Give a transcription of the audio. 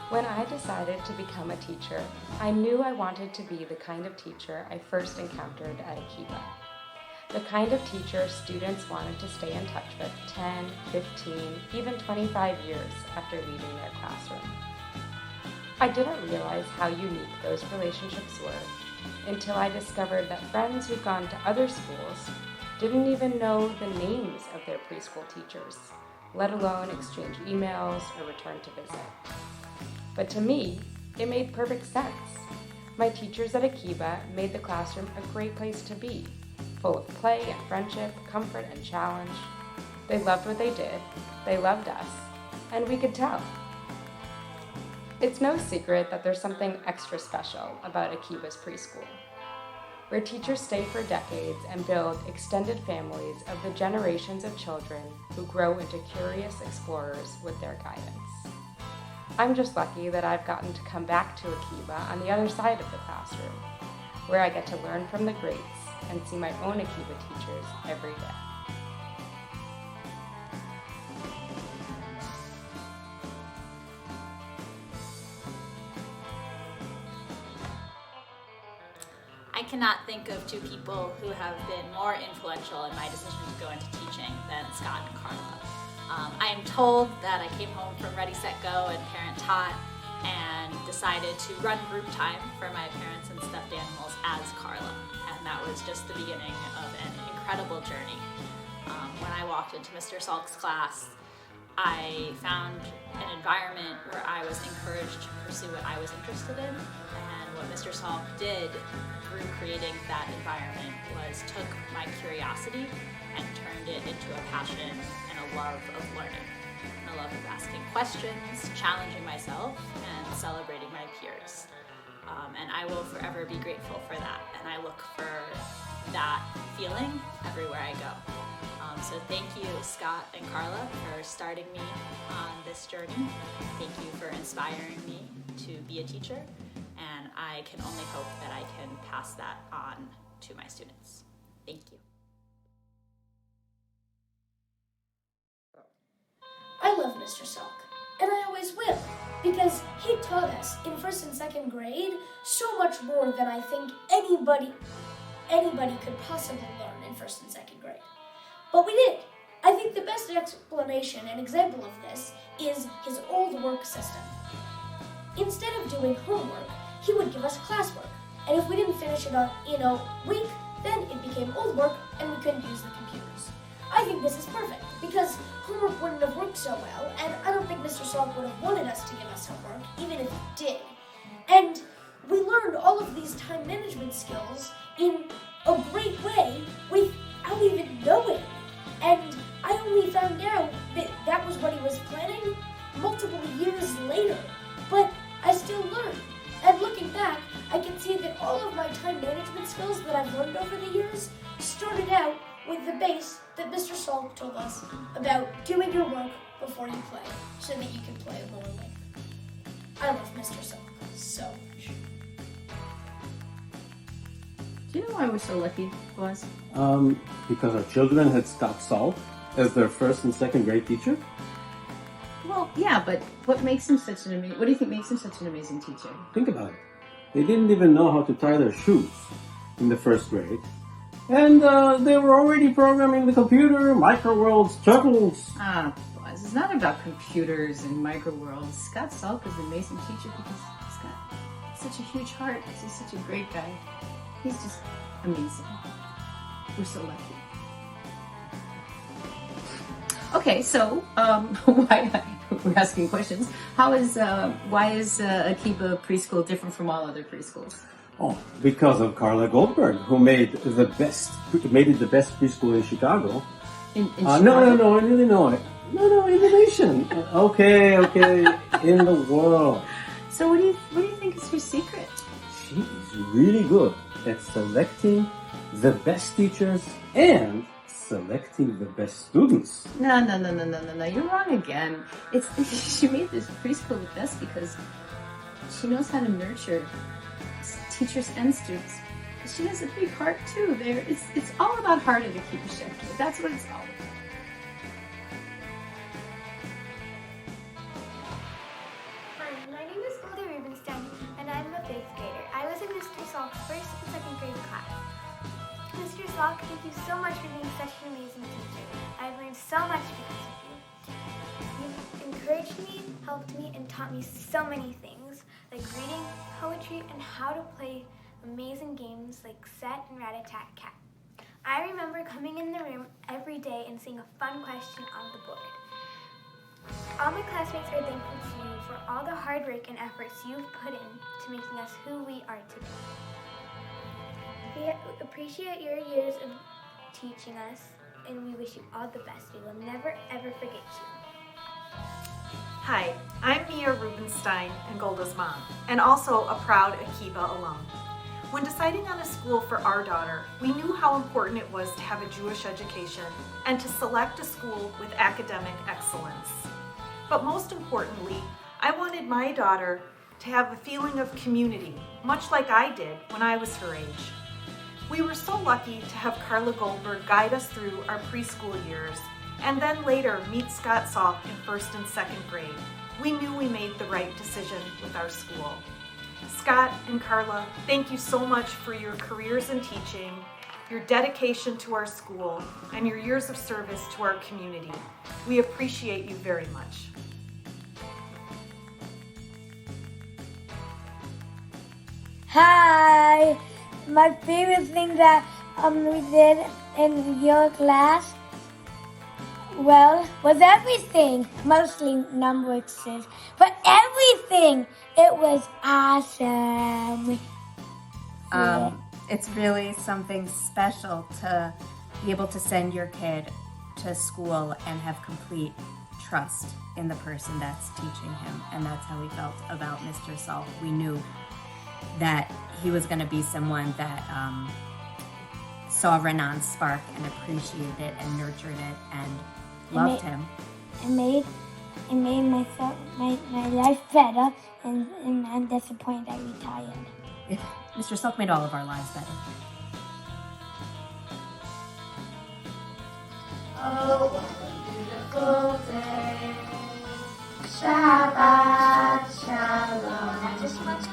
When I decided to become a teacher, I knew I wanted to be the kind of teacher I first encountered at Akiba. The kind of teacher students wanted to stay in touch with 10, 15, even 25 years after leaving their classroom. I didn't realize how unique those relationships were until I discovered that friends who'd gone to other schools didn't even know the names of their preschool teachers, let alone exchange emails or return to visit. But to me, it made perfect sense. My teachers at Akiba made the classroom a great place to be, full of play and friendship, comfort and challenge. They loved what they did, they loved us, and we could tell. It's no secret that there's something extra special about Akiba's preschool, where teachers stay for decades and build extended families of the generations of children who grow into curious explorers with their guidance. I'm just lucky that I've gotten to come back to Akiba on the other side of the classroom, where I get to learn from the greats and see my own Akiba teachers every day. I cannot think of two people who have been more influential in my decision to go into teaching than Scott and Carla. I am told that I came home from Ready, Set, Go and Parent Taught and decided to run group time for my parents and stuffed animals as Carla. And that was just the beginning of an incredible journey. When I walked into Mr. Salk's class, I found an environment where I was encouraged to pursue what I was interested in. And what Mr. Salk did through creating that environment was took my curiosity and turned it into a passion and a love of learning. And a love of asking questions, challenging myself, and celebrating my peers. And I will forever be grateful for that. And I look for that feeling everywhere I go. So thank you, Scott and Carla, for starting me on this journey. Thank you for inspiring me to be a teacher. And I can only hope that I can pass that on to my students. Thank you. I love Mr. Salk, and I always will, because he taught us in 1st and 2nd grade so much more than I think anybody could possibly learn in 1st and 2nd grade. But we did. I think the best explanation and example of this is his old work system. Instead of doing homework, he would give us classwork, and if we didn't finish it in a week, then it became old work and we couldn't use the computers. I think this is perfect, because homework wouldn't have worked so well, and I don't think Mr. Salk would have wanted us to give us homework, even if he did. And we learned all of these time management skills in a great way without even knowing. And I only found out that that was what he was planning multiple years later, but I still learned. And looking back, I can see that all of my time management skills that I've learned over the years started out with the base that Mr. Salk told us about doing your work before you play, so that you can play more later. I love Mr. Salk so much. Do you know why we're so lucky, boys? Because our children had Scott Salk as their 1st and 2nd grade teacher. Well, yeah, but what makes him such an what do you think makes him such an amazing teacher? Think about it. They didn't even know how to tie their shoes in the 1st grade. And they were already programming the computer, microworlds, turtles. Ah, boys, it's not about computers and microworlds. Scott Salk is an amazing teacher because he's got such a huge heart. He's such a great guy. He's just amazing. We're so lucky. Okay, so why we're asking questions. Why is Akiba preschool different from all other preschools? Oh, because of Carla Goldberg, who made it the best preschool in Chicago. In Chicago? No, in Illinois. No, in the nation. Okay, in the world. So what do you think is her secret? She is really good at selecting the best teachers and selecting the best students. No, you're wrong again. She made this preschool the best because she knows how to nurture teachers and students. She has a big heart too. It's all about heart at Akiba Shefki. That's what it's all about. Hi, my name Mr. Salk, thank you so much for being such an amazing teacher. I've learned so much because of you. You've encouraged me, helped me, and taught me so many things, like reading, poetry, and how to play amazing games like Set and Rat-a-Tat-Cat. I remember coming in the room every day and seeing a fun question on the board. All my classmates are thankful to you for all the hard work and efforts you've put in to making us who we are today. We appreciate your years of teaching us, and we wish you all the best. We will never, ever forget you. Hi, I'm Mia Rubenstein and Golda's mom, and also a proud Akiba alum. When deciding on a school for our daughter, we knew how important it was to have a Jewish education and to select a school with academic excellence. But most importantly, I wanted my daughter to have a feeling of community, much like I did when I was her age. We were so lucky to have Carla Goldberg guide us through our preschool years and then later meet Scott Salk in 1st and 2nd grade. We knew we made the right decision with our school. Scott and Carla, thank you so much for your careers in teaching, your dedication to our school, and your years of service to our community. We appreciate you very much. Hi! My favorite thing that we did in your class, well, was everything. Mostly numbers, but everything. It was awesome. It's really something special to be able to send your kid to school and have complete trust in the person that's teaching him. And that's how we felt about Mr. Salk. We knew that he was going to be someone that saw Renan's spark and appreciated it and nurtured it and loved him. It made my life better, and I'm disappointed I retired. Mr. Salk made all of our lives better. Oh, what a beautiful day. Shabbat Shalom. I just want to